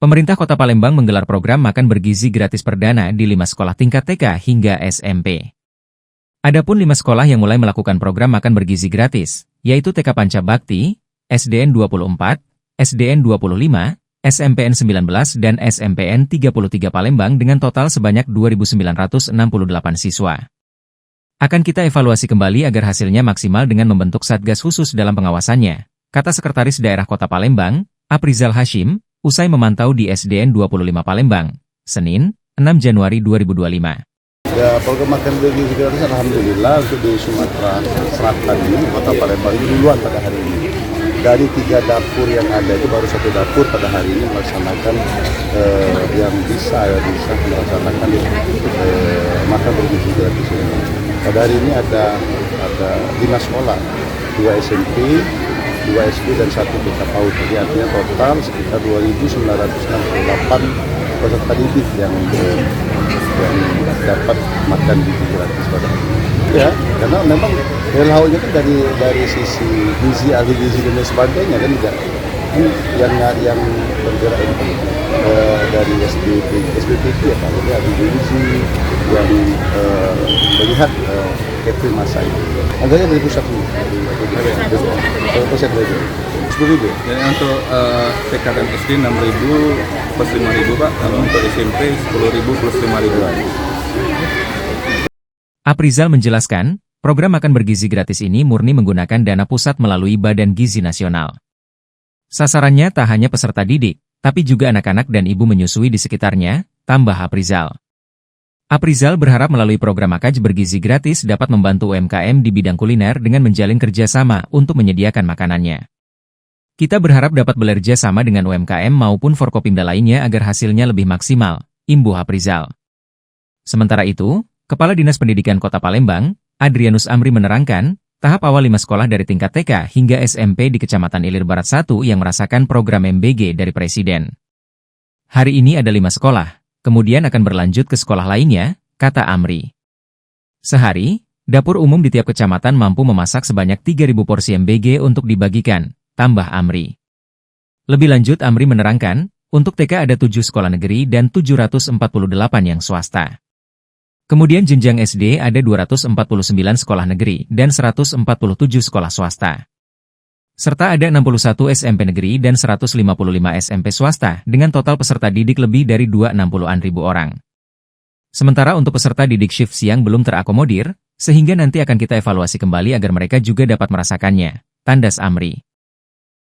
Pemerintah Kota Palembang menggelar program makan bergizi gratis perdana di 5 sekolah tingkat TK hingga SMP. Adapun 5 sekolah yang mulai melakukan program makan bergizi gratis, yaitu TK Panca Bakti, SDN 24, SDN 25, SMPN 19 dan SMPN 33 Palembang dengan total sebanyak 2.968 siswa. Akan kita evaluasi kembali agar hasilnya maksimal dengan membentuk Satgas khusus dalam pengawasannya, kata Sekretaris Daerah Kota Palembang, Aprizal Hashim, usai memantau di SDN 25 Palembang, Senin, 6 Januari 2025. Ya, program makan bergizi gratis alhamdulillah untuk di Sumatera Selatan ini, Kota Palembang ini duluan pada hari ini. Dari 3 dapur yang ada itu baru 1 dapur pada hari ini melaksanakan yang bisa melaksanakan makan bergizi gratis ini. Pada hari ini ada 5 sekolah, 2 SMP, 2 SD dan 1 TK PAUD. Jadi artinya total sekitar 2.968 peserta didik yang dapat makan gizi gratis pada hari ini. Ya, karena memang WHO-nya kan dari sisi gizi, ahli gizi dan lain sebagainya kan juga yang bergerak ini dari SBPT ya Pak, jadi ahli gizi yang melihat catering masa itu. Anggarannya dari pusat ini, dari pusat dari 10.000. Jadi untuk TK dan SD 6.000 plus 5.000 Pak, kalau untuk SMP 10.000 plus 5.000. Aprizal menjelaskan, program makan bergizi gratis ini murni menggunakan dana pusat melalui Badan Gizi Nasional. Sasarannya tak hanya peserta didik, tapi juga anak-anak dan ibu menyusui di sekitarnya, tambah Aprizal. Aprizal berharap melalui program makan bergizi gratis dapat membantu UMKM di bidang kuliner dengan menjalin kerjasama untuk menyediakan makanannya. Kita berharap dapat bekerja sama dengan UMKM maupun Forkopimda lainnya agar hasilnya lebih maksimal, imbuh Aprizal. Sementara itu, Kepala Dinas Pendidikan Kota Palembang, Adrianus Amri menerangkan, tahap awal 5 sekolah dari tingkat TK hingga SMP di Kecamatan Ilir Barat 1 yang merasakan program MBG dari Presiden. Hari ini ada 5 sekolah, kemudian akan berlanjut ke sekolah lainnya, kata Amri. Sehari, dapur umum di tiap kecamatan mampu memasak sebanyak 3.000 porsi MBG untuk dibagikan, tambah Amri. Lebih lanjut Amri menerangkan, untuk TK ada 7 sekolah negeri dan 748 yang swasta. Kemudian jenjang SD ada 249 sekolah negeri dan 147 sekolah swasta. Serta ada 61 SMP negeri dan 155 SMP swasta dengan total peserta didik lebih dari 260-an ribu orang. Sementara untuk peserta didik shift siang belum terakomodir, sehingga nanti akan kita evaluasi kembali agar mereka juga dapat merasakannya, tandas Amri.